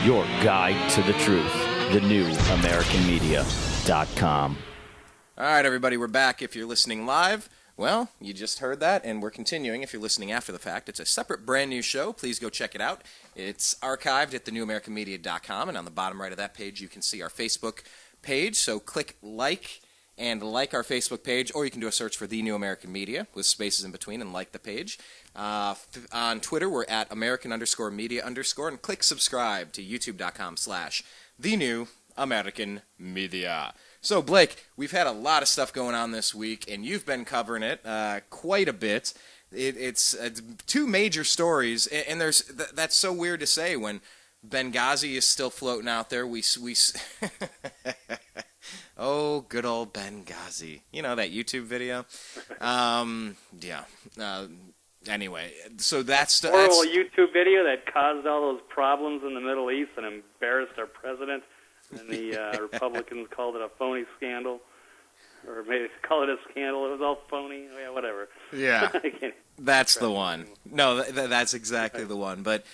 your guide to the truth. TheNewAmericanMedia.com. All right, everybody, we're back. If you're listening live, well, you just heard that, and we're continuing. If you're listening after the fact, it's a separate, brand new show. Please go check it out. It's archived at thenewamericanmedia.com, and on the bottom right of that page, you can see our Facebook page. So click like and like our Facebook page, or you can do a search for The New American Media with spaces in between and like the page. On Twitter, we're at American_media_, and click subscribe to youtube.com/The New American Media. So, Blake, we've had a lot of stuff going on this week, and you've been covering it quite a bit. It's two major stories, and that's so weird to say when Benghazi is still floating out there. We oh, good old Benghazi. You know, that YouTube video? Yeah. Anyway, so that's horrible YouTube video that caused all those problems in the Middle East and embarrassed our president. And the Republicans called it a phony scandal, or maybe call it a scandal. It was all phony. Yeah, whatever. Yeah, that's the one. No, that's exactly the one. But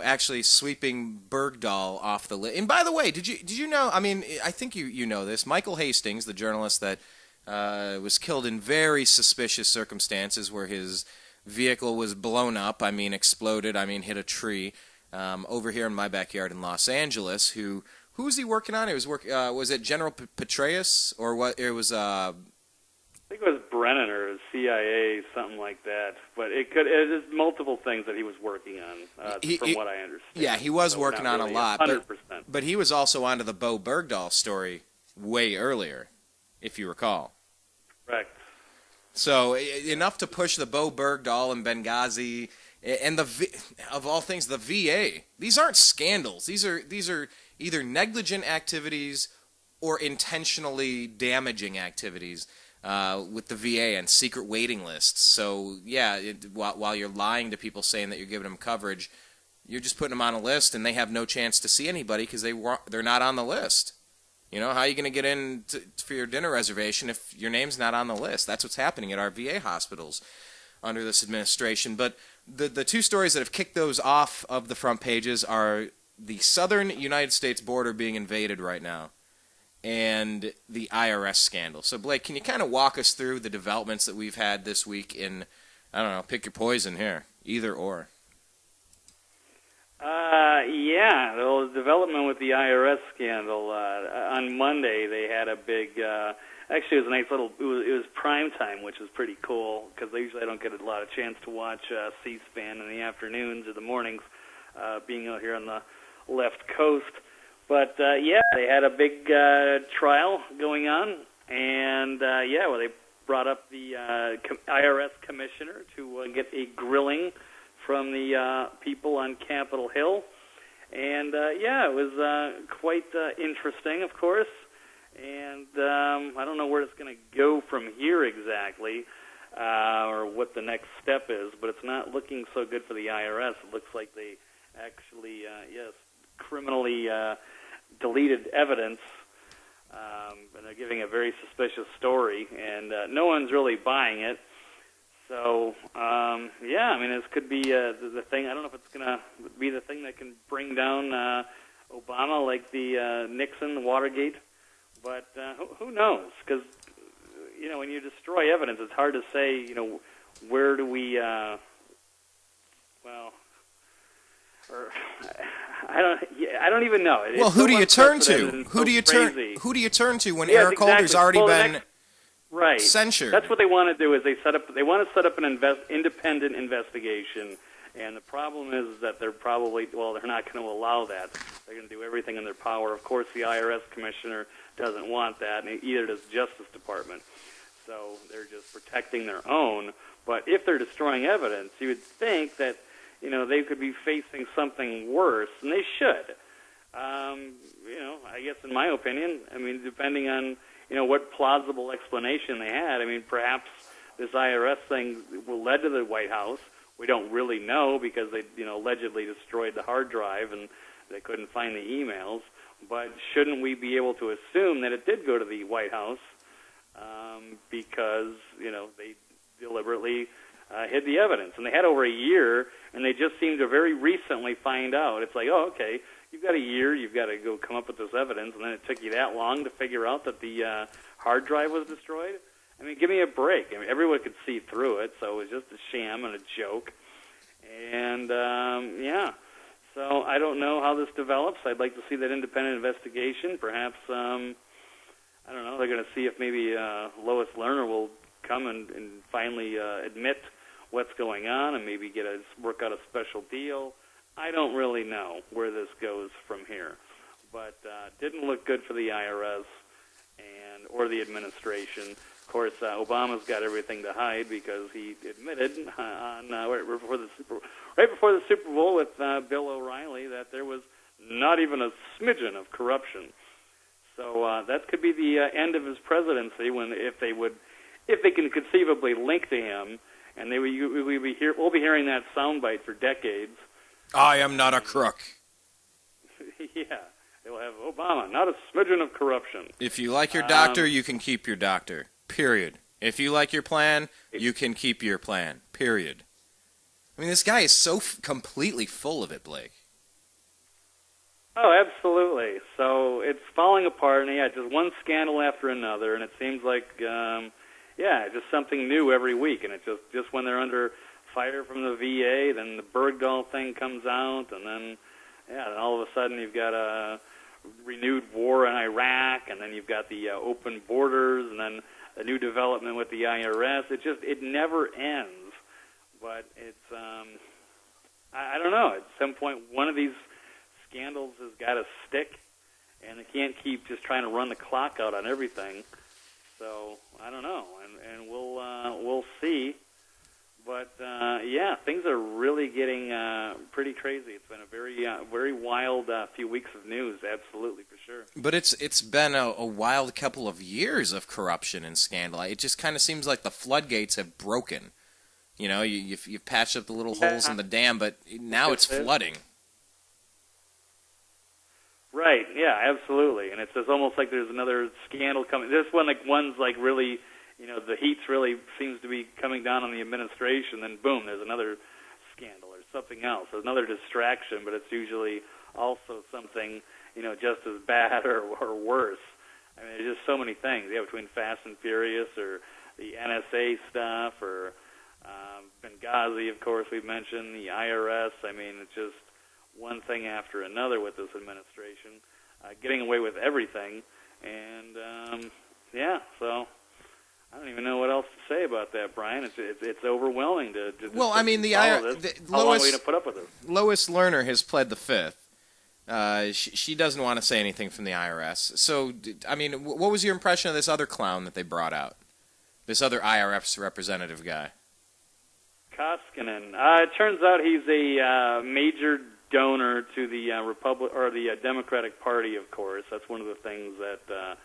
actually sweeping Bergdahl off the list. And by the way, did you know? I mean, I think you know this. Michael Hastings, the journalist that was killed in very suspicious circumstances, where his vehicle was blown up. I mean, exploded. I mean, hit a tree over here in my backyard in Los Angeles. Who was he working on? It was was it General Petraeus or what? It was. I think it was Brennan or CIA, something like that. But there's multiple things that he was working on, from what I understand. Yeah, he was working on really a lot. 100%. But he was also onto the Bo Bergdahl story way earlier, if you recall. Correct. So enough to push the Bo Bergdahl and Benghazi and of all things, the VA. These aren't scandals. These are either negligent activities or intentionally damaging activities with the VA and secret waiting lists. So, yeah, while you're lying to people saying that you're giving them coverage, you're just putting them on a list, and they have no chance to see anybody because they're not on the list. You know, how are you going to get in for your dinner reservation if your name's not on the list? That's what's happening at our VA hospitals under this administration. But the two stories that have kicked those off of the front pages are the southern United States border being invaded right now and the IRS scandal. So, Blake, can you kind of walk us through the developments that we've had this week in, I don't know, pick your poison here, either or? Yeah, the development with the IRS scandal. On Monday, they had a big, actually it was a nice little, it was prime time, which was pretty cool, because usually I don't get a lot of chance to watch C-SPAN in the afternoons or the mornings, being out here on the left coast. But, yeah, they had a big trial going on, and, they brought up the IRS commissioner to get a grilling from the people on Capitol Hill. And, it was quite interesting, of course. And I don't know where it's going to go from here exactly, or what the next step is, but it's not looking so good for the IRS. It looks like they actually, criminally deleted evidence, and they're giving a very suspicious story, and no one's really buying it. So, this could be the thing. I don't know if it's going to be the thing that can bring down Obama like the Nixon, Watergate, but who knows? Because, when you destroy evidence, it's hard to say, where do we, I don't even know. Well, who do you turn to? Who do you turn to when Eric Holder's already been censured? That's what they want to do. Is they want to set up an independent investigation, and the problem is that they're not going to allow that. They're going to do everything in their power. Of course, the IRS commissioner doesn't want that, and either does the Justice Department. So they're just protecting their own. But if they're destroying evidence, you would think that they could be facing something worse, and they should. I guess in my opinion, depending on what plausible explanation they had. Perhaps this IRS thing led to the White House. We don't really know because they, allegedly destroyed the hard drive and they couldn't find the emails. But shouldn't we be able to assume that it did go to the White House because, they deliberately hid the evidence. And they had over a year, and they just seemed to very recently find out. It's like, oh, okay, you've got a year, you've got to go come up with this evidence, and then it took you that long to figure out that the hard drive was destroyed? I mean, give me a break. I mean, everyone could see through it, so it was just a sham and a joke. And, yeah, so I don't know how this develops. I'd like to see that independent investigation. Perhaps, I don't know, they're going to see if maybe Lois Lerner will come and finally admit what's going on and maybe work out a special deal. I don't really know where this goes from here. But didn't look good for the IRS or the administration. Of course, Obama's got everything to hide because he admitted on right before the Super Bowl with Bill O'Reilly that there was not even a smidgen of corruption. So that could be the end of his presidency if they can conceivably link to him, and we'll be hearing that soundbite for decades. I am not a crook. Yeah. They'll have Obama, not a smidgen of corruption. If you like your doctor, you can keep your doctor. Period. If you like your plan, you can keep your plan. Period. I mean, this guy is so completely full of it, Blake. Oh, absolutely. So it's falling apart, and just one scandal after another, and it seems like, just something new every week. And it's just when they're under fire from the VA, then the Bergdahl thing comes out, and then, then all of a sudden you've got a renewed war in Iraq, and then you've got the open borders, and then a new development with the IRS. It never ends. But it's, I don't know. At some point, one of these scandals has got to stick, and they can't keep just trying to run the clock out on everything. So I don't know, and we'll see. But things are really getting pretty crazy. It's been a very wild few weeks of news, absolutely, for sure. But it's been a wild couple of years of corruption and scandal. It just kind of seems like the floodgates have broken. You know, you've patched up the little holes in the dam, but now it's flooding. Right, yeah, absolutely. And it's almost like there's another scandal coming. This one, one's really, the heat's really seems to be coming down on the administration, then boom, there's another scandal or something else. There's another distraction, but it's usually also something, just as bad or worse. I mean, there's just so many things. Between Fast and Furious or the NSA stuff or Benghazi, of course, we've mentioned, the IRS. I mean, it's just one thing after another with this administration, getting away with everything. And, so I don't even know what else to say about that, Brian. It's overwhelming to well, I mean, how long are we going to put up with it? Lois Lerner has pled the fifth. She doesn't want to say anything from the IRS. So, I mean, what was your impression of this other clown that they brought out? This other IRS representative guy? Koskinen. It turns out he's a major donor to the the Democratic Party, of course. That's one of the things that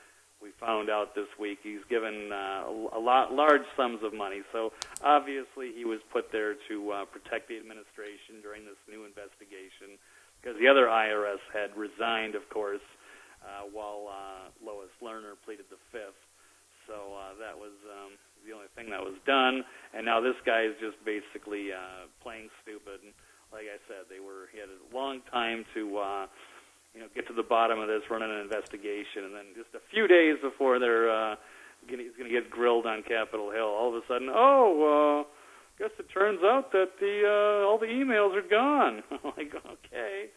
we found out this week. He's given large sums of money. So obviously he was put there to protect the administration during this new investigation, because the other IRS had resigned, of course, while Lois Lerner pleaded the fifth. So that was the only thing that was done. And now this guy is just basically playing stupid. And like I said, he had a long time to get to the bottom of this, running an investigation, and then just a few days before he's going to get grilled on Capitol Hill, all of a sudden, guess it turns out that all the emails are gone. I'm like, okay.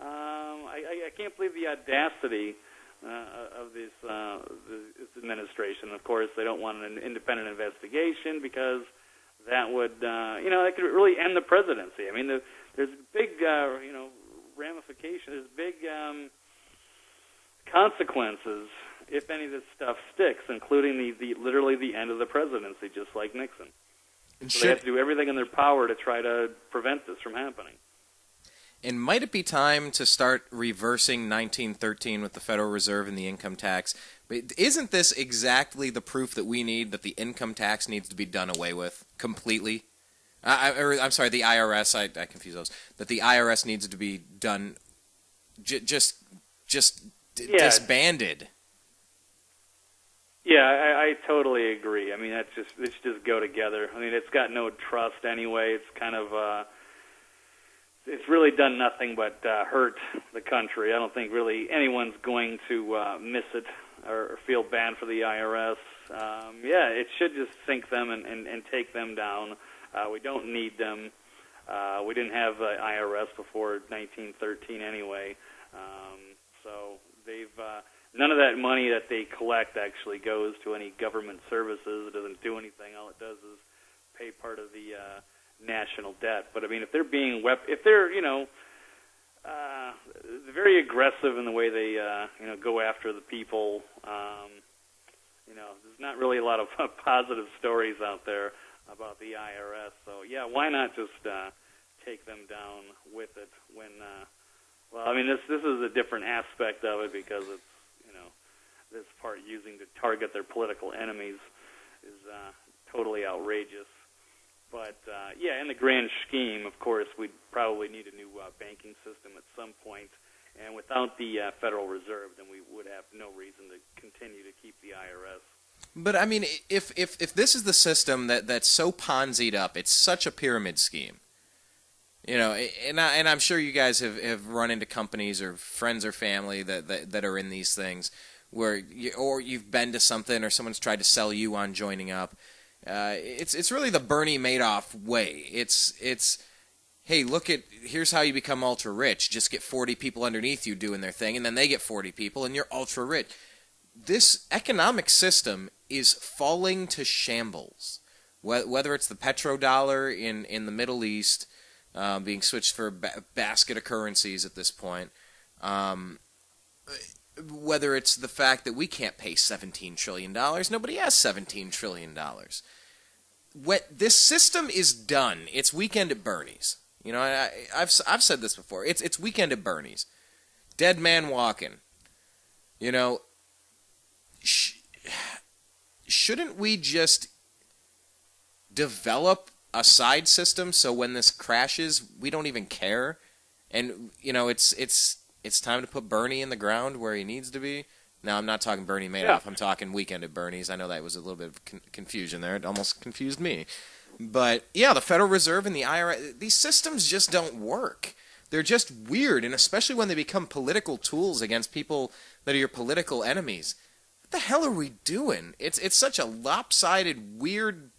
I can't believe the audacity of this administration. Of course, they don't want an independent investigation because that would, that could really end the presidency. I mean, there's big, ramifications, there's big consequences if any of this stuff sticks, including literally the end of the presidency, just like Nixon. So they have to do everything in their power to try to prevent this from happening. And might it be time to start reversing 1913 with the Federal Reserve and the income tax? But isn't this exactly the proof that we need that the income tax needs to be done away with completely? I'm sorry, the IRS. I confuse those. That the IRS needs to be done, disbanded. Yeah, I totally agree. I mean, it should just go together. I mean, it's got no trust anyway. It's kind of it's really done nothing but hurt the country. I don't think really anyone's going to miss it or feel bad for the IRS. Yeah, it should just sink them and take them down. We don't need them. We didn't have the IRS before 1913 anyway. So they've none of that money that they collect actually goes to any government services. It doesn't do anything. All it does is pay part of the national debt. But I mean, if they're being very aggressive in the way they go after the people, there's not really a lot of positive stories out there about the IRS. So yeah, why not just take them down with it when? Well, I mean, this is a different aspect of it because it's this part using to target their political enemies is totally outrageous. But yeah, in the grand scheme, of course, we'd probably need a new banking system at some point. And without the Federal Reserve, then we would have no reason to continue to keep the IRS. But I mean, if this is the system that's so Ponzi'd up, it's such a pyramid scheme. And I'm sure you guys have run into companies or friends or family that are in these things where you've been to something or someone's tried to sell you on joining up. It's really the Bernie Madoff way. It's hey, here's how you become ultra rich. Just get 40 people underneath you doing their thing, and then they get 40 people, and you're ultra rich. This economic system is falling to shambles. Whether it's the petrodollar in the Middle East being switched for a basket of currencies at this point, whether it's the fact that we can't pay $17 trillion. Nobody has $17 trillion. This system is done. It's Weekend at Bernie's. I've said this before. It's Weekend at Bernie's. Dead man walking. Shouldn't we just develop a side system so when this crashes, we don't even care? And it's time to put Bernie in the ground where he needs to be. Now, I'm not talking Bernie Madoff. Yeah. I'm talking Weekend at Bernie's. I know that was a little bit of confusion there. It almost confused me. But, yeah, the Federal Reserve and the IRS, these systems just don't work. They're just weird, and especially when they become political tools against people that are your political enemies. What the hell are we doing? It's such a lopsided, weird...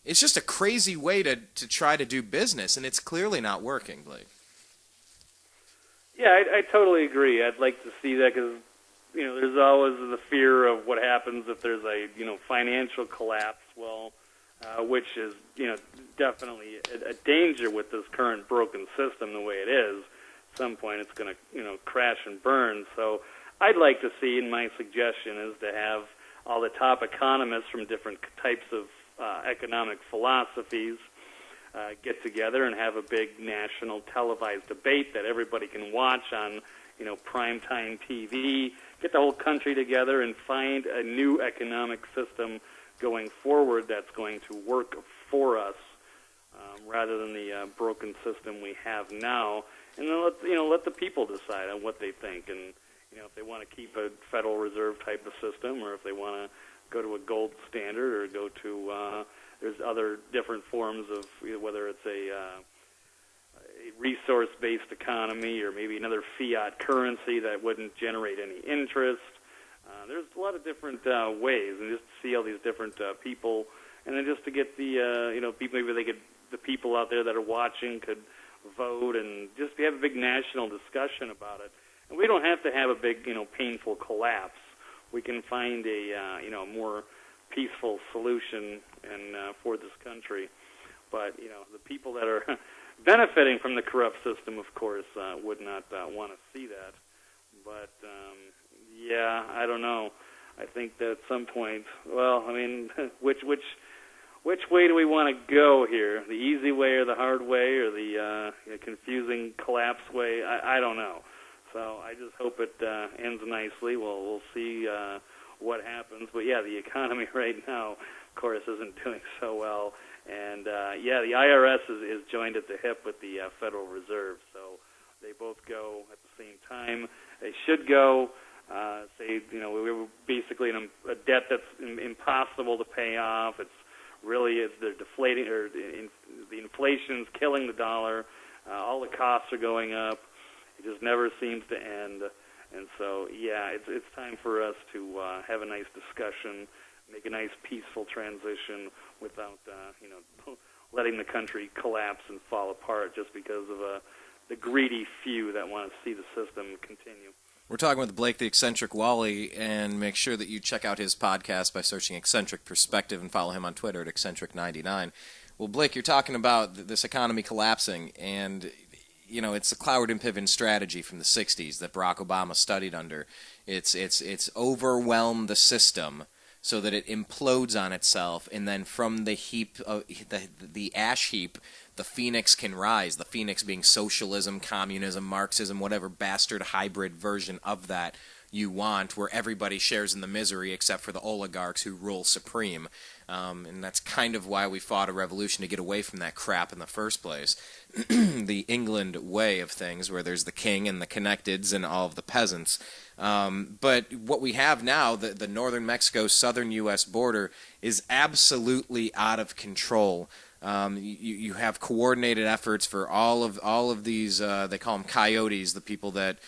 It's just a crazy way to try to do business, and it's clearly not working, Blake. Yeah, I totally agree. I'd like to see that because, there's always the fear of what happens if there's a, financial collapse. Well, which is, definitely a danger with this current broken system the way it is. At some point it's going to, crash and burn. So I'd like to see, and my suggestion is to have all the top economists from different types of economic philosophies get together and have a big national televised debate that everybody can watch on, primetime TV. Get the whole country together and find a new economic system going forward that's going to work for us, rather than the broken system we have now. And then let the people decide on what they think, and if they want to keep a Federal Reserve type of system, or if they want to go to a gold standard, or go to there's other different forms of whether it's a resource-based economy or maybe another fiat currency that wouldn't generate any interest. There's a lot of different ways, and just to see all these different people, and then just to get the people, maybe the people out there that are watching could vote and just have a big national discussion about it. And we don't have to have a big painful collapse. We can find a more peaceful solution for this country. But the people that are benefiting from the corrupt system, of course, would not want to see that. But yeah, I don't know. I think that at some point, well, I mean, which way do we want to go here? The easy way or the hard way or the confusing collapse way? I don't know. So I just hope it ends nicely. We'll see what happens. But yeah, the economy right now, of course, isn't doing so well. And yeah, the IRS is joined at the hip with the Federal Reserve. So they both go at the same time. They should go. say, we were basically in a debt that's impossible to pay off. They're deflating, or the inflation's killing the dollar. All the costs are going up. It just never seems to end. And so, yeah, it's time for us to have a nice discussion, make a nice peaceful transition without, letting the country collapse and fall apart just because of the greedy few that want to see the system continue. We're talking with Blake the Eccentric Walley, and make sure that you check out his podcast by searching Eccentric Perspective and follow him on Twitter at Eccentric99. Well, Blake, you're talking about this economy collapsing, and it's the Cloward Piven strategy from the 60s that Barack Obama studied under. It's overwhelm the system so that it implodes on itself, and then from the heap, the ash heap, the phoenix can rise. The phoenix being socialism, communism, Marxism, whatever bastard hybrid version of that you want, where everybody shares in the misery except for the oligarchs who rule supreme. And that's kind of why we fought a revolution, to get away from that crap in the first place. The England way of things, where there's the king and the connecteds and all of the peasants. But what we have now, the northern Mexico, southern U.S. border, is absolutely out of control. You have coordinated efforts for all of these, they call them coyotes, the people that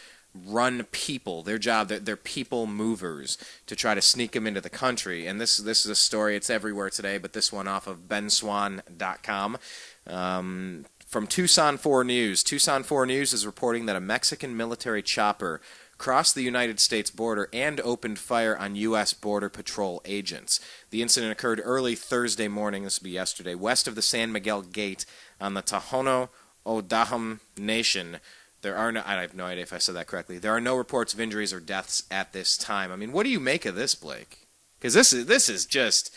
run people. Their job, they're people movers, to try to sneak them into the country. And this is a story, it's everywhere today, but this one off of benswan.com. From Tucson 4 News. Tucson 4 News is reporting that a Mexican military chopper crossed the United States border and opened fire on U.S. Border Patrol agents. The incident occurred early Thursday morning, this will be yesterday, west of the San Miguel Gate on the Tohono O'odham Nation. I have no idea if I said that correctly. There are no reports of injuries or deaths at this time. I mean, what do you make of this, Blake? Because this is just,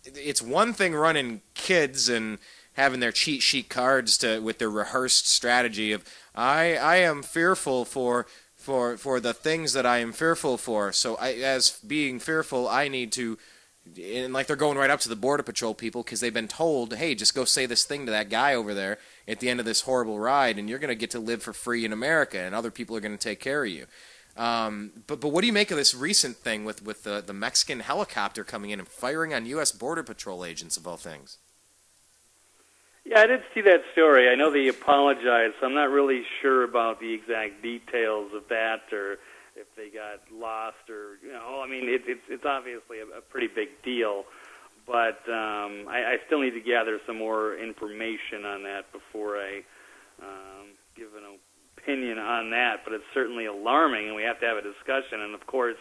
it's one thing running kids and having their cheat sheet cards with their rehearsed strategy of, I am fearful for the things that I am fearful for. So as being fearful, I need to, and like they're going right up to the Border Patrol people because they've been told, hey, just go say this thing to that guy over there at the end of this horrible ride, and you're going to get to live for free in America, and other people are going to take care of you. But what do you make of this recent thing with the Mexican helicopter coming in and firing on U.S. Border Patrol agents, of all things? Yeah, I did see that story. I know they apologized, so I'm not really sure about the exact details of that, or if they got lost, or I mean, it's obviously a pretty big deal, but I still need to gather some more information on that before I give an opinion on that. But it's certainly alarming, and we have to have a discussion. And of course,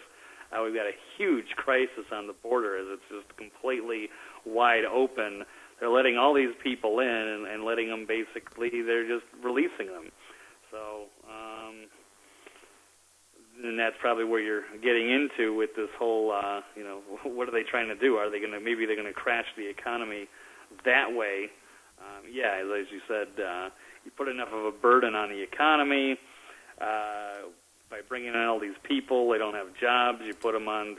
we've got a huge crisis on the border, as it's just completely wide open. They're letting all these people in and letting them basically, they're just releasing them. So, and that's probably where you're getting into with this whole, what are they trying to do? Maybe they're going to crash the economy that way. Yeah, as you said, you put enough of a burden on the economy by bringing in all these people. They don't have jobs. You put them on,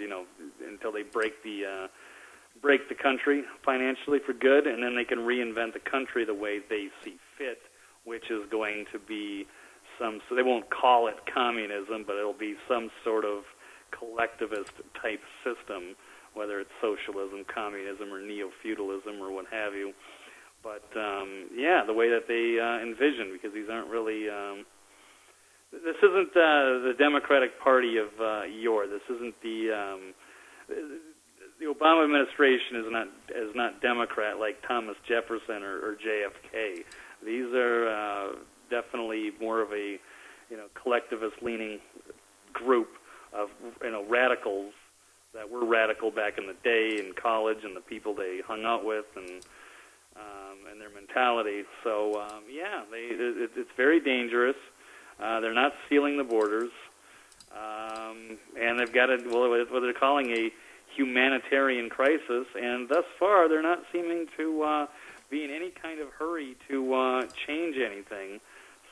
until they break the country financially for good, and then they can reinvent the country the way they see fit, which is going to be so they won't call it communism, but it'll be some sort of collectivist type system, whether it's socialism, communism, or neo-feudalism, or what have you. But the way that they envision, because these aren't really this isn't the Democratic Party of yore. This isn't the Obama administration is not Democrat like Thomas Jefferson or JFK. These are definitely more of a collectivist-leaning group of radicals that were radical back in the day in college, and the people they hung out with, and their mentality. So it's very dangerous. They're not sealing the borders, and they've got what they're calling a humanitarian crisis, and thus far they're not seeming to be in any kind of hurry to change anything.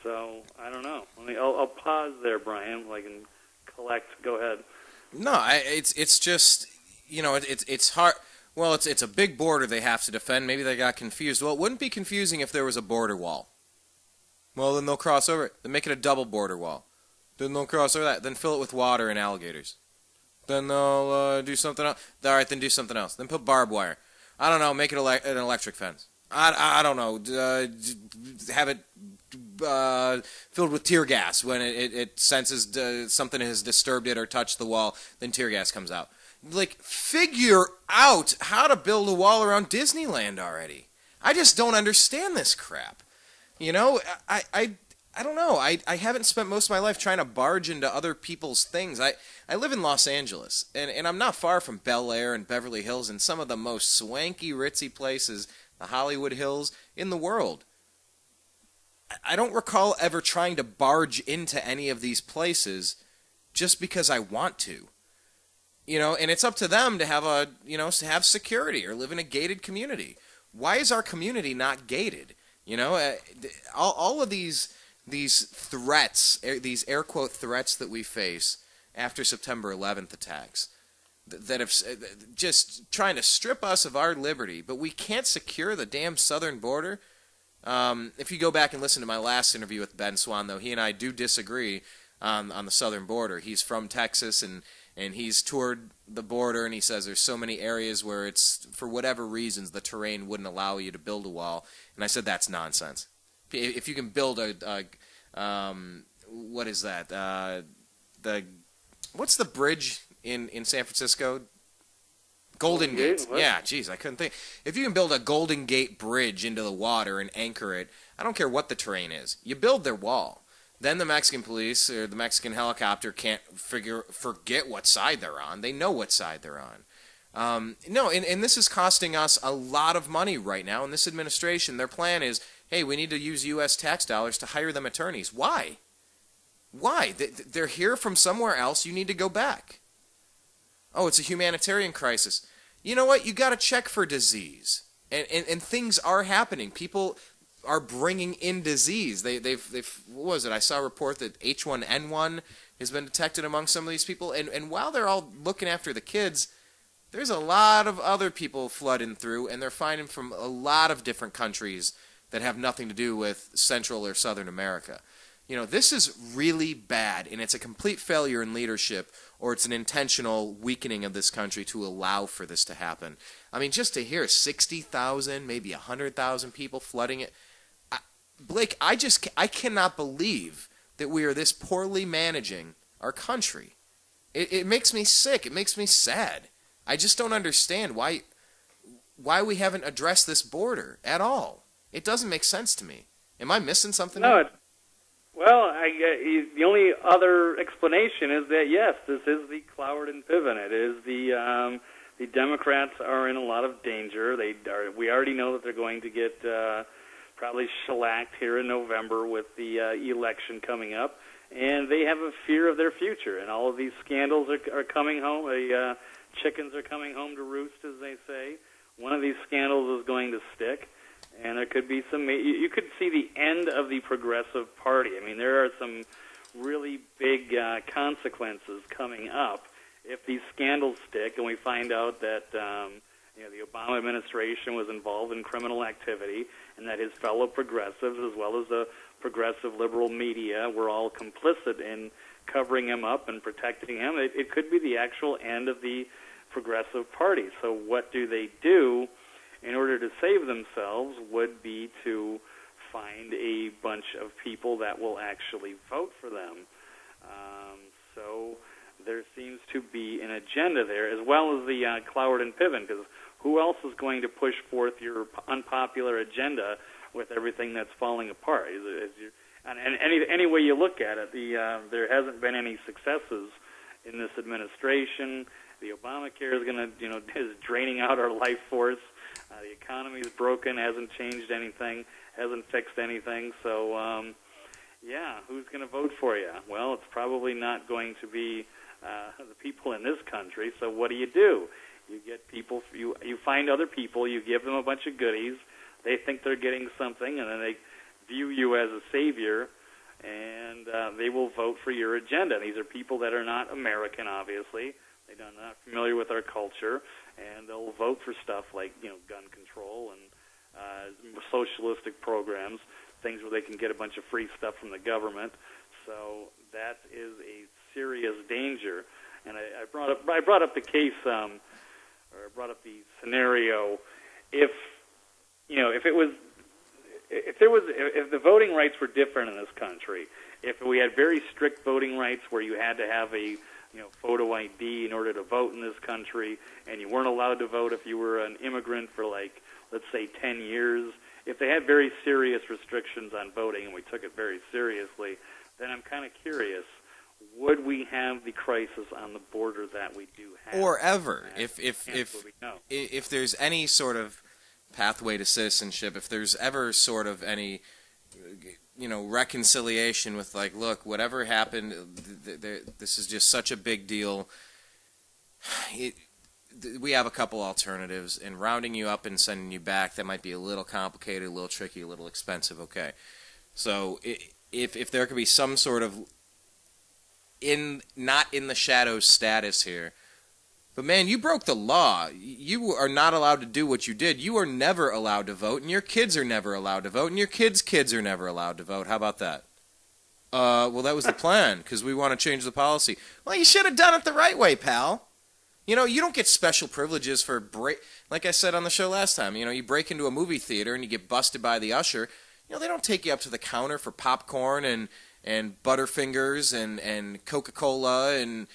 So I don't know. I'll pause there, Brian. I can collect. Go ahead. No, it's just it's hard. Well, it's a big border they have to defend. Maybe they got confused. Well, it wouldn't be confusing if there was a border wall. Well, then they'll cross over it. They make it a double border wall. Then they'll cross over that. Then fill it with water and alligators. Then they'll do something else. All right, then do something else. Then put barbed wire. I don't know. Make it an electric fence. I don't know. Have it filled with tear gas when it senses something has disturbed it or touched the wall. Then tear gas comes out. Like, figure out how to build a wall around Disneyland already. I just don't understand this crap. You know, I don't know. I haven't spent most of my life trying to barge into other people's things. I live in Los Angeles, and I'm not far from Bel Air and Beverly Hills and some of the most swanky, ritzy places, the Hollywood Hills, in the world. I don't recall ever trying to barge into any of these places just because I want to. You know, and it's up to them to have to have security or live in a gated community. Why is our community not gated? You know, all of these threats, these air quote threats that we face after September 11th attacks, that have just trying to strip us of our liberty, but we can't secure the damn southern border. If you go back and listen to my last interview with Ben Swan, though, he and I do disagree on the southern border. He's from Texas, and he's toured the border, and he says there's so many areas where it's, for whatever reasons, the terrain wouldn't allow you to build a wall. And I said that's nonsense. If you can build what is that? What's the bridge in San Francisco? Golden Gate. Yeah, geez, I couldn't think. If you can build a Golden Gate bridge into the water and anchor it, I don't care what the terrain is. You build their wall. Then the Mexican police or the Mexican helicopter can't forget what side they're on. They know what side they're on. And this is costing us a lot of money right now. In this administration, their plan is, hey, we need to use U.S. tax dollars to hire them attorneys. Why? Why? They're here from somewhere else. You need to go back. Oh, it's a humanitarian crisis. You know what? You got to check for disease. And things are happening. People are bringing in disease. They've what was it? I saw a report that H1N1 has been detected among some of these people. And while they're all looking after the kids, there's a lot of other people flooding through, and they're finding from a lot of different countries that have nothing to do with Central or Southern America. You know, this is really bad, and it's a complete failure in leadership, or it's an intentional weakening of this country to allow for this to happen. I mean, just to hear 60,000, maybe 100,000 people flooding it. Blake, I cannot believe that we are this poorly managing our country. It makes me sick. It makes me sad. I just don't understand why we haven't addressed this border at all. It doesn't make sense to me. Am I missing something? No, well, the only other explanation is that, yes, this is the Cloward and Piven. It is the Democrats are in a lot of danger. We already know that they're going to get probably shellacked here in November with the election coming up, and they have a fear of their future. And all of these scandals are coming home. The chickens are coming home to roost, as they say. One of these scandals is going to stick. And there could be some. You could see the end of the Progressive Party. I mean, there are some really big consequences coming up if these scandals stick, and we find out that the Obama administration was involved in criminal activity, and that his fellow progressives, as well as the progressive liberal media, were all complicit in covering him up and protecting him. It could be the actual end of the Progressive Party. So, what do they do? In order to save themselves would be to find a bunch of people that will actually vote for them. So there seems to be an agenda there, as well as the Cloward and Piven, because who else is going to push forth your unpopular agenda with everything that's falling apart? And any way you look at it, there hasn't been any successes in this administration. The Obamacare is draining out our life force. The economy is broken, hasn't changed anything, hasn't fixed anything. So, who's going to vote for you? Well, it's probably not going to be the people in this country. So what do? You get people, you find other people, you give them a bunch of goodies. They think they're getting something, and then they view you as a savior, and they will vote for your agenda. These are people that are not American, obviously. They're not familiar with our culture, and they'll vote for stuff like gun control and socialistic programs, things where they can get a bunch of free stuff from the government. So that is a serious danger. And I brought up the case, or I brought up the scenario. If the voting rights were different in this country, if we had very strict voting rights where you had to have a photo ID in order to vote in this country, and you weren't allowed to vote if you were an immigrant for, like, let's say 10 years, if they had very serious restrictions on voting and we took it very seriously, then I'm kind of curious, would we have the crisis on the border that we do have? Or ever, if there's any sort of pathway to citizenship, if there's ever sort of any reconciliation with, like, look, whatever happened, this is just such a big deal. We have a couple alternatives, and rounding you up and sending you back, that might be a little complicated, a little tricky, a little expensive. Okay, so if there could be some sort of not in the shadows status here. But man, you broke the law. You are not allowed to do what you did. You are never allowed to vote, and your kids are never allowed to vote, and your kids' kids are never allowed to vote. How about that? Well, that was the plan, because we want to change the policy. Well, you should have done it the right way, pal. You don't get special privileges for like I said on the show last time. You break into a movie theater and you get busted by the usher. They don't take you up to the counter for popcorn and Butterfingers and Coca-Cola and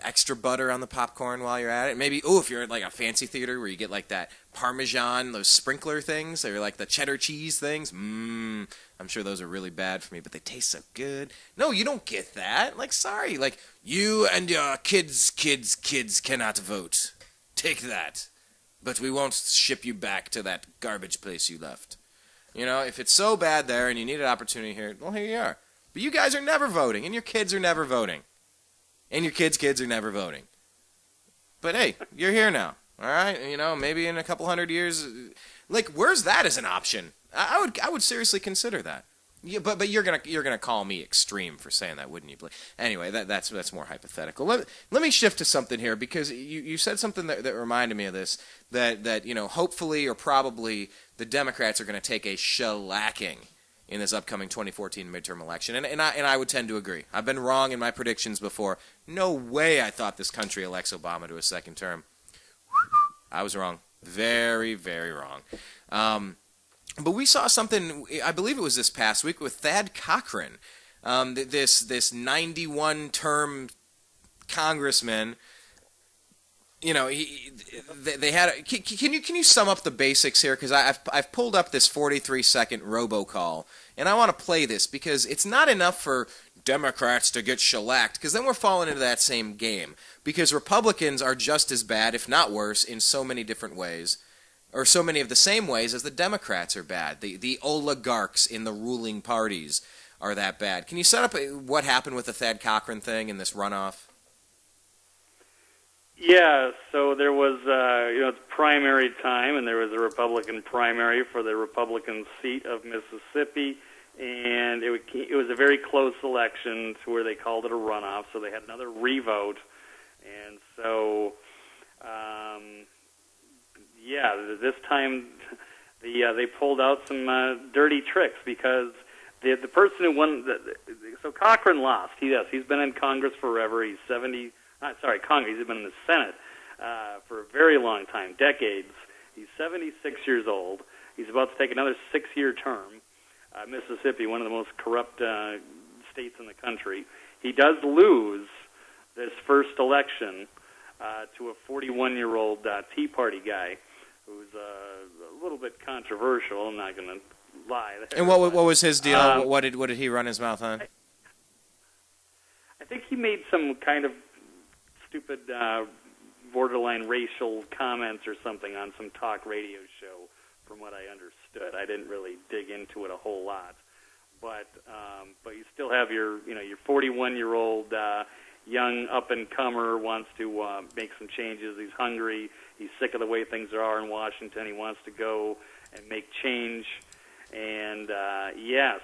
extra butter on the popcorn while you're at it. Maybe, if you're at like a fancy theater where you get like that Parmesan, those sprinkler things, or like the cheddar cheese things. I'm sure those are really bad for me, but they taste so good. No, you don't get that. Like, sorry, like, you and your kids cannot vote. Take that. But we won't ship you back to that garbage place you left. If it's so bad there and you need an opportunity here, well, here you are. But you guys are never voting, and your kids are never voting. And your kids are never voting. But hey, you're here now, all right? Maybe in a couple hundred years, like, where's that as an option? I would seriously consider that. Yeah, but you're gonna call me extreme for saying that, wouldn't you, Blake? Anyway, that's more hypothetical. Let me shift to something here, because you said something that reminded me of this. That hopefully or probably the Democrats are going to take a shellacking in this upcoming 2014 midterm election, and I would tend to agree. I've been wrong in my predictions before. No way I thought this country elects Obama to a second term. I was wrong. Very, very wrong. But we saw something, I believe it was this past week, with Thad Cochran, this 91-term congressman. They had. Can you sum up the basics here? Because I've pulled up this 43-second robocall, and I want to play this because it's not enough for Democrats to get shellacked, because then we're falling into that same game. Because Republicans are just as bad, if not worse, in so many different ways, or so many of the same ways as the Democrats are bad. The oligarchs in the ruling parties are that bad. Can you set up what happened with the Thad Cochran thing in this runoff? Yeah, so there was, it's primary time, and there was a Republican primary for the Republican seat of Mississippi, and it was a very close election to where they called it a runoff, so they had another revote, and so, this time they pulled out some dirty tricks, because the person who won, so Cochran lost. He's been in Congress forever. He's 70. Congress. He's been in the Senate for a very long time, decades. He's 76 years old. He's about to take another 6-year term. Mississippi, one of the most corrupt states in the country. He does lose this first election to a 41-year-old Tea Party guy who's a little bit controversial. I'm not going to lie there. And what was his deal? What did he run his mouth on? I think he made some kind of stupid borderline racial comments or something on some talk radio show, from what I understood. I didn't really dig into it a whole lot, but you still have your 41-year-old young up-and-comer wants to make some changes. He's hungry. He's sick of the way things are in Washington. He wants to go and make change, and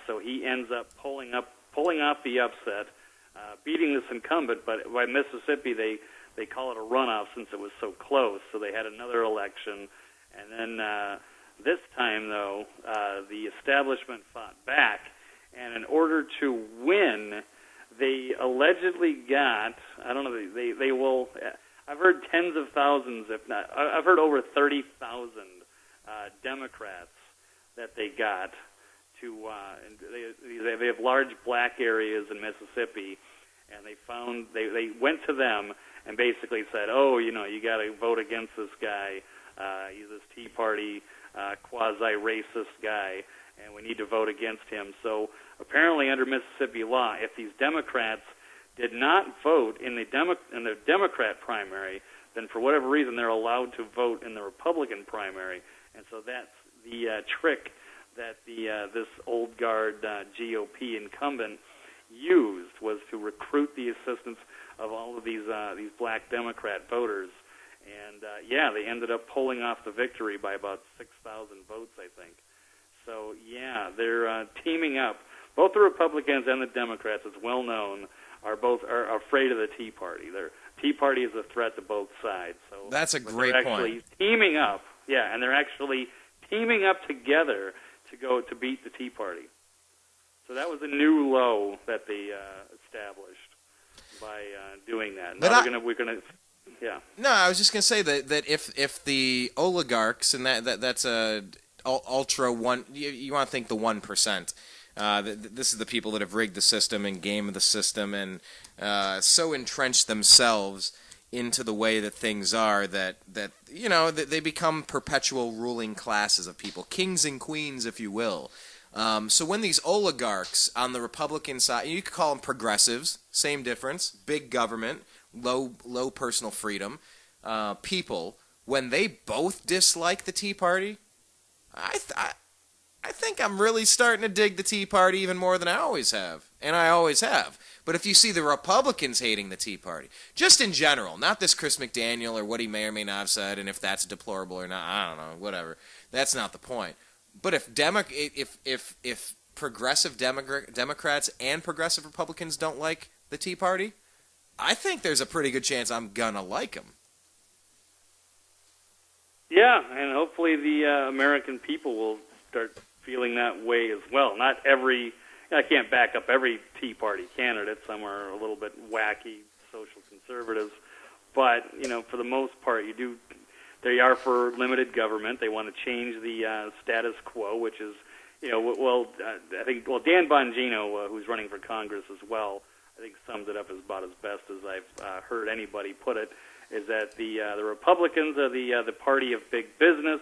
so he ends up pulling off the upset, beating this incumbent. But by Mississippi, they call it a runoff since it was so close. So they had another election, and then this time though, the establishment fought back, And in order to win, they allegedly got, I don't know, they will, I've heard tens of thousands, if not, I've heard over 30,000 Democrats that they got to, they have large black areas in Mississippi, and they went to them and basically said, oh, you got to vote against this guy. He's this Tea Party quasi-racist guy, and we need to vote against him. So apparently under Mississippi law, if these Democrats did not vote in the Democrat primary, then for whatever reason they're allowed to vote in the Republican primary. And so that's the trick that this old guard GOP incumbent used, was to recruit the assistance of all of these black Democrat voters. And they ended up pulling off the victory by about 6,000 votes, I think. So they're teaming up. Both the Republicans and the Democrats, it's well known, are afraid of the Tea Party. The Tea Party is a threat to both sides. So that's a great they're point. actually teaming up. Yeah, and they're actually teaming up together to beat the Tea Party. So that was a new low that they established by doing that. Now we're gonna. Yeah. No, I was just going to say that if the oligarchs, and that's a ultra one, you want to think the 1%. This is the people that have rigged the system and gamed the system and so entrenched themselves into the way that things are that they become perpetual ruling classes of people, kings and queens, if you will. So when these oligarchs on the Republican side, you could call them progressives, same difference, big government, low personal freedom, people, when they both dislike the Tea Party, I think I'm really starting to dig the Tea Party even more than I always have, and I always have. But if you see the Republicans hating the Tea Party, just in general, not this Chris McDaniel or what he may or may not have said, and if that's deplorable or not, I don't know, whatever. That's not the point. But if progressive Democrats and progressive Republicans don't like the Tea Party, I think there's a pretty good chance I'm gonna like them. Yeah, and hopefully the American people will start feeling that way as well. I can't back up every Tea Party candidate. Some are a little bit wacky social conservatives, but for the most part, they are for limited government. They want to change the status quo, which is, I think Dan Bongino, who's running for Congress as well, I think sums it up as about as best as I've heard anybody put it, is that the Republicans are the party of big business,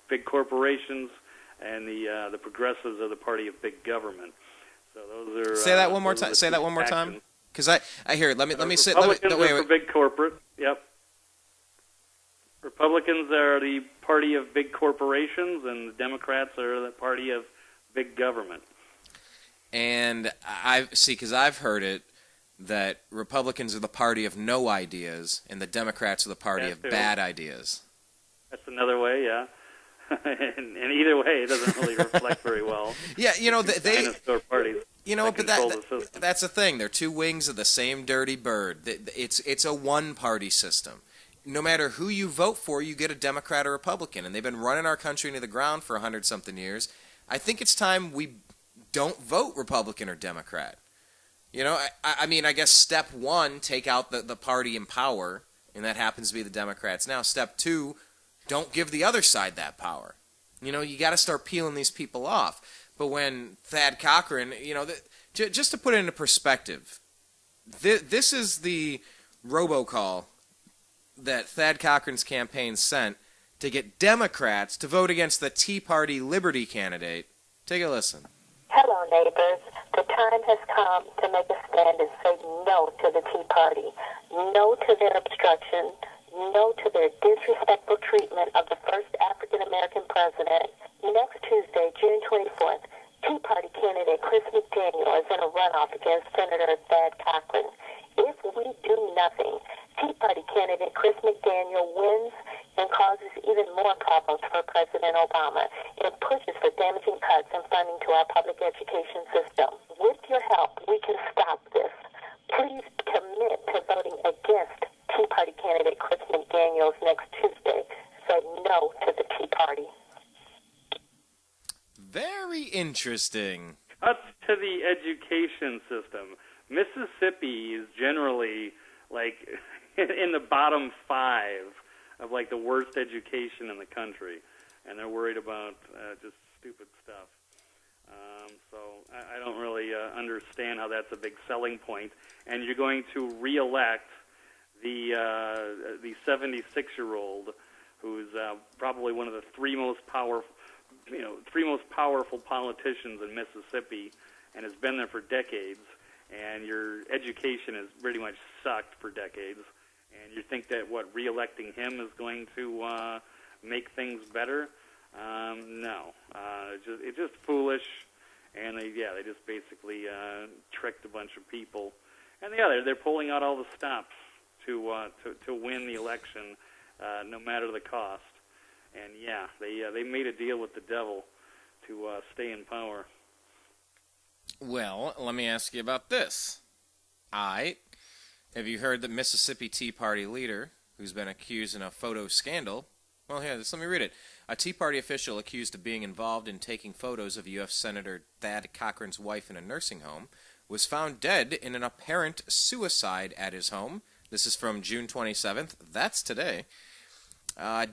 big corporations, and the progressives are the party of big government. So those are. Say that one more time. Say that one more time. Because I hear it. Let me say. Republicans are for big corporate. Yep. Republicans are the party of big corporations, and the Democrats are the party of big government. And because I've heard it, that Republicans are the party of no ideas, and the Democrats are the party of bad ideas. That's another way, yeah. and either way, it doesn't really reflect very well. Yeah, dinosaur parties. But that's the thing. They're two wings of the same dirty bird. It's a one-party system. No matter who you vote for, you get a Democrat or Republican, and they've been running our country into the ground for 100-something years. I think it's time we don't vote Republican or Democrat. I guess step one, take out the party in power, and that happens to be the Democrats now. Step two, don't give the other side that power. You got to start peeling these people off. But when Thad Cochran, just to put it into perspective, this is the robocall that Thad Cochran's campaign sent to get Democrats to vote against the Tea Party Liberty candidate. Take a listen. Hello, neighbors. The time has come to make a stand and say no to the Tea Party, no to their obstruction, no to their disrespectful treatment of the first African-American president. Next Tuesday, June 24th, Tea Party candidate Chris McDaniel is in a runoff against Senator Thad Cochran. If we do nothing, Tea Party candidate Chris McDaniel wins and causes even more problems for President Obama. It pushes for damaging cuts in funding to our public education system. With your help, we can stop this. Please commit to voting against Tea Party candidate Chris McDaniel next Tuesday. Say no to the Tea Party. Very interesting. Cuts to the education system. Mississippi is generally like in the bottom 5 of like the worst education in the country, and they're worried about just stupid stuff. So I don't really understand how that's a big selling point. And you're going to reelect the 76-year-old, who's probably one of the three most powerful politicians in Mississippi, and has been there for decades. And your education has pretty much sucked for decades. And you think that reelecting him is going to make things better? No, it's just foolish. And they just basically tricked a bunch of people, and they're pulling out all the stops to win the election, no matter the cost. And they made a deal with the devil to stay in power. Well, let me ask you about this. Have you heard that Mississippi Tea Party leader, who's been accused in a photo scandal? Well, here, let me read it. A Tea Party official accused of being involved in taking photos of U.S. Senator Thad Cochran's wife in a nursing home was found dead in an apparent suicide at his home. This is from June 27th. That's today.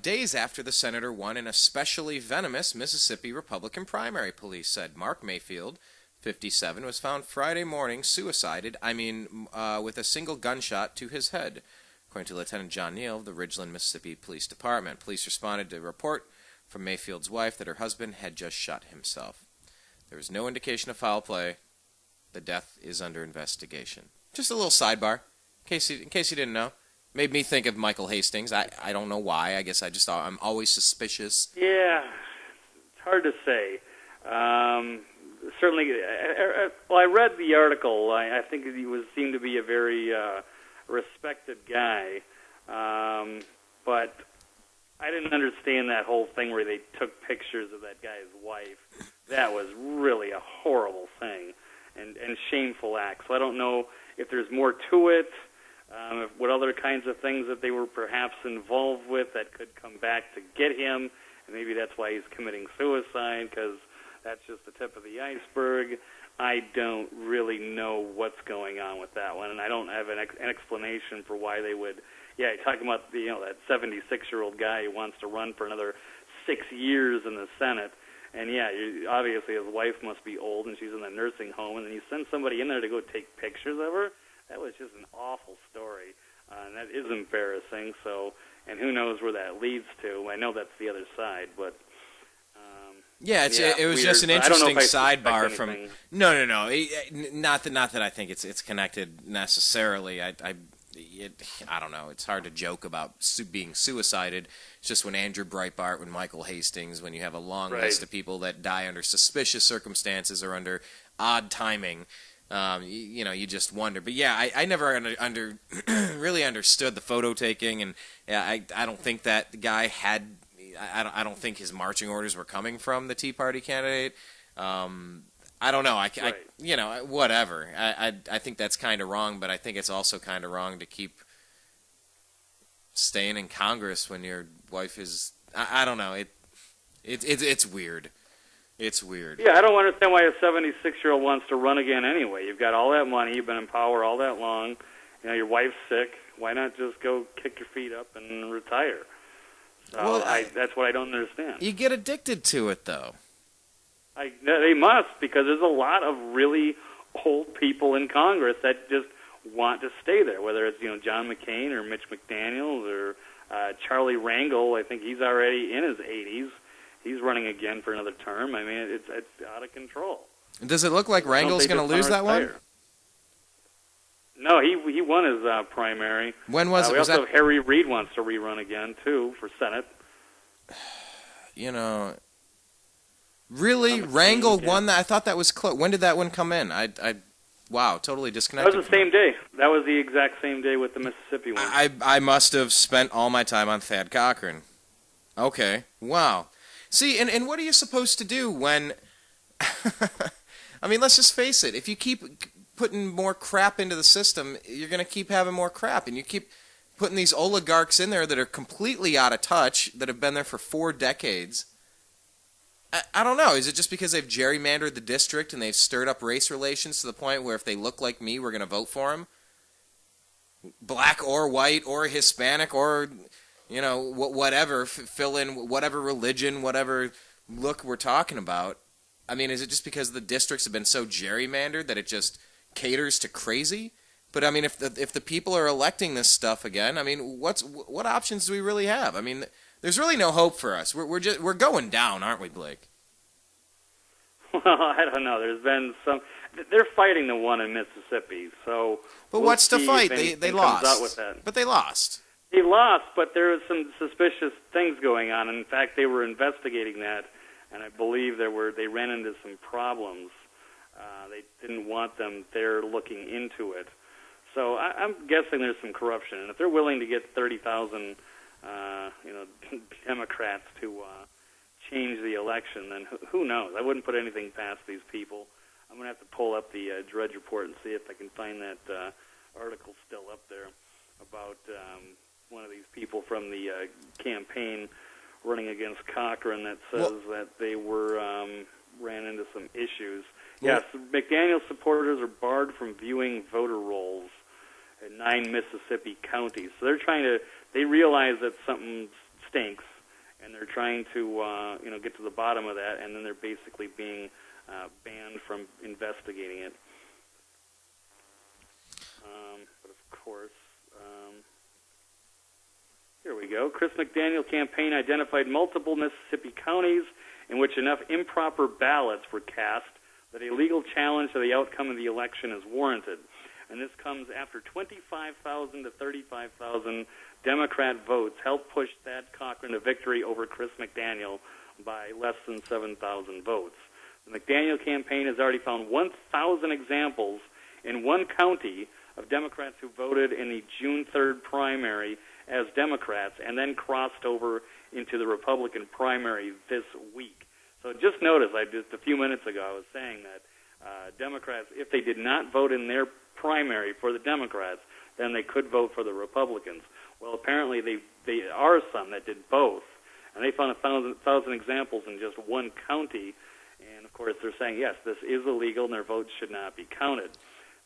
Days after the senator won an especially venomous Mississippi Republican primary, police said. Mark Mayfield, 57, was found Friday morning with a single gunshot to his head, according to Lieutenant John Neal of the Ridgeland, Mississippi Police Department. Police responded to a report from Mayfield's wife that her husband had just shot himself. There was no indication of foul play. The death is under investigation. Just a little sidebar, in case you didn't know. Made me think of Michael Hastings. I don't know why. I guess I'm always suspicious. Yeah, it's hard to say. Certainly, I read the article. I think he seemed to be a very respected guy, but I didn't understand that whole thing where they took pictures of that guy's wife. That was really a horrible thing and shameful act. So I don't know if there's more to it, what other kinds of things that they were perhaps involved with that could come back to get him, and maybe that's why he's committing suicide, because that's just the tip of the iceberg. I don't really know what's going on with that one, and I don't have an explanation for why they would. Yeah, you're talking about that 76-year-old guy who wants to run for another 6 years in the Senate, and obviously his wife must be old and she's in the nursing home, and then you send somebody in there to go take pictures of her. That was just an awful story, and that is embarrassing. So, and who knows where that leads to? I know that's the other side, but. It was weird. just an interesting sidebar from. Anything. No. Not that I think it's connected necessarily. I don't know. It's hard to joke about being suicided. It's just when Andrew Breitbart, when Michael Hastings, when you have a long list of people that die under suspicious circumstances or under odd timing. You just wonder. But I never really understood the photo taking, and I don't think that the guy had. I don't think his marching orders were coming from the Tea Party candidate. I don't know. Whatever. I think that's kind of wrong, but I think it's also kind of wrong to keep staying in Congress when your wife is. I don't know. It's weird. It's weird. Yeah, I don't understand why a 76-year-old wants to run again anyway. You've got all that money. You've been in power all that long. Your wife's sick. Why not just go kick your feet up and retire? So that's what I don't understand. You get addicted to it, though. They must, because there's a lot of really old people in Congress that just want to stay there, whether it's John McCain or Mitch McDaniels or Charlie Rangel. I think he's already in his 80s. He's running again for another term. I mean, it's out of control. Does it look like Rangel's going to lose that one? No, he won his primary. When was it? We also have Harry Reid wants to rerun again, too, for Senate. Really? Rangel won that? I thought that was close. When did that one come in? Wow, totally disconnected. That was the same day. That was the exact same day with the Mississippi one. I must have spent all my time on Thad Cochran. Okay. Wow. See, and what are you supposed to do when... I mean, let's just face it. If you keep putting more crap into the system, you're going to keep having more crap. And you keep putting these oligarchs in there that are completely out of touch, that have been there for 4 decades. I don't know. Is it just because they've gerrymandered the district and they've stirred up race relations to the point where if they look like me, we're going to vote for them? Black or white or Hispanic or, whatever, fill in whatever religion, whatever look we're talking about. I mean, is it just because the districts have been so gerrymandered that it just caters to crazy? But I mean, if the people are electing this stuff again, I mean, what options do we really have? I mean, there's really no hope for us. We're going down, aren't we, Blake? Well, I don't know. There's been some. They're fighting the one in Mississippi, so. But we'll what's to fight? They lost. Out with that. But they lost. They lost, but there was some suspicious things going on. In fact, they were investigating that, and I believe they ran into some problems. They didn't want them there looking into it. So I'm guessing there's some corruption, and if they're willing to get 30,000, Democrats to change the election, then who knows? I wouldn't put anything past these people. I'm going to have to pull up the Drudge Report and see if I can find that article still up there about one of these people from the campaign running against Cochran that says that they were ran into some issues. Yes, McDaniel supporters are barred from viewing voter rolls in 9 Mississippi counties. So they realize that something stinks, and they're trying to get to the bottom of that, and then they're basically being banned from investigating it. But of course, here we go. Chris McDaniel campaign identified multiple Mississippi counties in which enough improper ballots were cast that a legal challenge to the outcome of the election is warranted. And this comes after 25,000 to 35,000 Democrat votes helped push Thad Cochran to victory over Chris McDaniel by less than 7,000 votes. The McDaniel campaign has already found 1,000 examples in one county of Democrats who voted in the June 3rd primary as Democrats and then crossed over into the Republican primary this week. So just notice, just a few minutes ago, I was saying that Democrats, if they did not vote in their primary for the Democrats, then they could vote for the Republicans. Well, apparently they are some that did both, and they found 1,000 examples in just one county. And, of course, they're saying, yes, this is illegal and their votes should not be counted.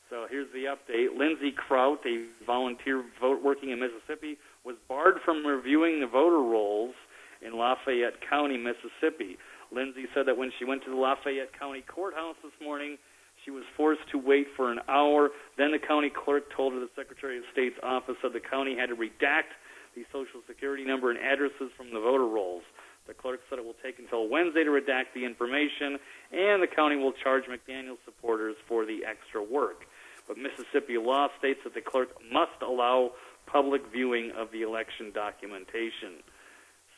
So here's the update. Lindsay Kraut, a volunteer working in Mississippi, was barred from reviewing the voter rolls in Lafayette County, Mississippi. Lindsay said that when she went to the Lafayette County courthouse this morning, she was forced to wait for an hour. Then the county clerk told her the Secretary of State's office said the county had to redact the Social Security number and addresses from the voter rolls. The clerk said it will take until Wednesday to redact the information, and the county will charge McDaniel supporters for the extra work. But Mississippi law states that the clerk must allow public viewing of the election documentation.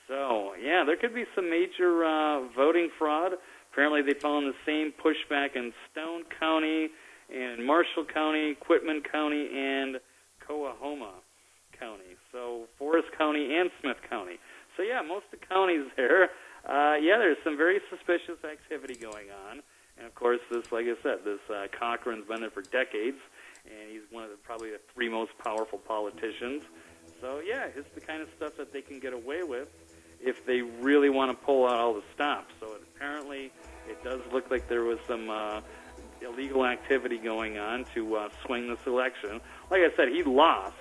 So, yeah, there could be some major voting fraud. Apparently they found the same pushback in Stone County, and Marshall County, Quitman County, and Coahoma County. So Forest County and Smith County. So, yeah, most of the counties there, there's some very suspicious activity going on. And, of course, this, like I said, this Cochran's been there for decades, and he's one of probably the 3 most powerful politicians. So, yeah, it's the kind of stuff that they can get away with if they really want to pull out all the stops. So apparently it does look like there was some illegal activity going on to swing this election. Like I said, he lost.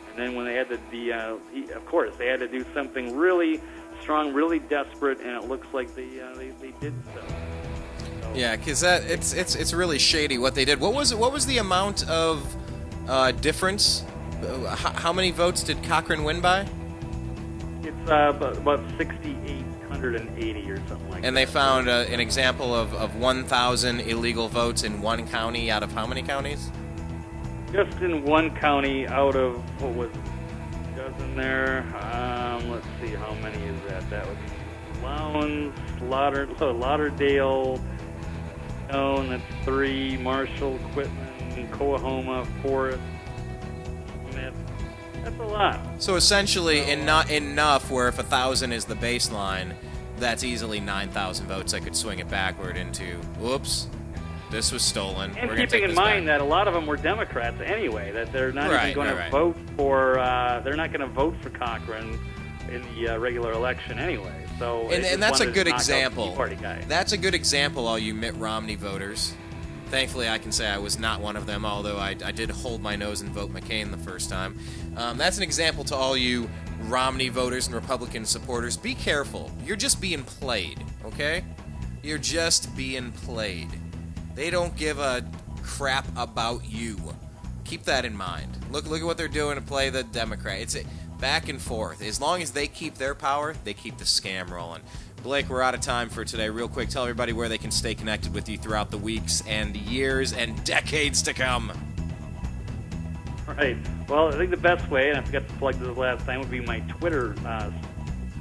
And then when they had of course, they had to do something really strong, really desperate, and it looks like they did so. Yeah, because it's really shady what they did. What was the amount of difference? How many votes did Cochran win by? It's about 6,880 or something like that. And they found an example of 1,000 illegal votes in one county out of how many counties? Just in one county out of, what was it, a dozen there? Let's see, how many is that? That would be Lowndes, Lauderdale, Stone, that's 3, Marshall, Quitman, Coahoma, Forest, Smith. That's a lot. So essentially, not enough where if 1,000 is the baseline, that's easily 9,000 votes that could swing it backward into, whoops, this was stolen. And keeping in mind that a lot of them were Democrats anyway, that they're not even going to vote for, they're not going to vote for Cochran in the regular election anyway. So and that's a good knock out the example. Tea Party guy. That's a good example, all you Mitt Romney voters. Thankfully, I can say I was not one of them, although I did hold my nose and vote McCain the first time. That's an example to all you Romney voters and Republican supporters. Be careful. You're just being played, okay? You're just being played. They don't give a crap about you. Keep that in mind. Look at what they're doing to play the Democrat. It's back and forth. As long as they keep their power, they keep the scam rolling. Blake, we're out of time for today. Real quick, tell everybody where they can stay connected with you throughout the weeks and years and decades to come. Right. Well, I think the best way, and I forgot to plug this last time, would be my Twitter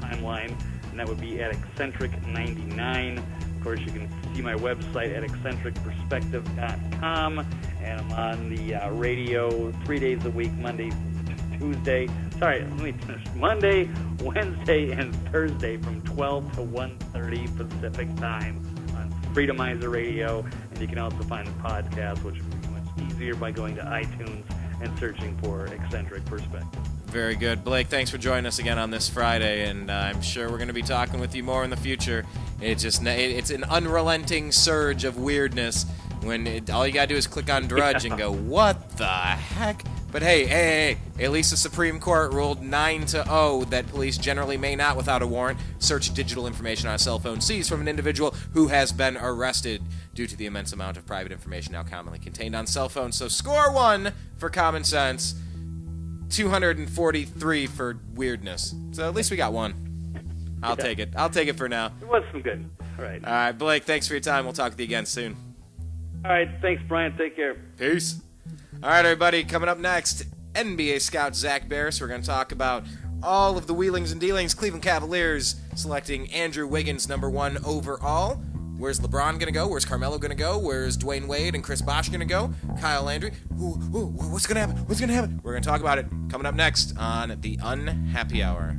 timeline, and that would be at eccentric99. Of course, you can see my website at eccentricperspective.com, and I'm on the radio 3 days a week, Monday, Tuesday. Sorry, let me finish. Monday, Wednesday, and Thursday from 12 to 1:30 Pacific time on Freedomizer Radio, and you can also find the podcast, which would be much easier by going to iTunes and searching for Eccentric Perspective. Very good. Blake, thanks for joining us again on this Friday, and I'm sure we're going to be talking with you more in the future. It's an unrelenting surge of weirdness when all you got to do is click on Drudge and go, what the heck? But hey, at least the Supreme Court ruled 9-0 that police generally may not, without a warrant, search digital information on a cell phone seized from an individual who has been arrested due to the immense amount of private information now commonly contained on cell phones. So score 1 for common sense, 243 for weirdness. So at least we got 1. I'll take it. I'll take it for now. It was some good. All right. All right, Blake, thanks for your time. We'll talk with you again soon. All right. Thanks, Brian. Take care. Peace. All right, everybody, coming up next, NBA scout Zach Barris. We're going to talk about all of the wheelings and dealings. Cleveland Cavaliers selecting Andrew Wiggins #1 overall. Where's LeBron going to go? Where's Carmelo going to go? Where's Dwayne Wade and Chris Bosh going to go? Kyle Landry. What's going to happen? What's going to happen? We're going to talk about it coming up next on the Unhappy Hour.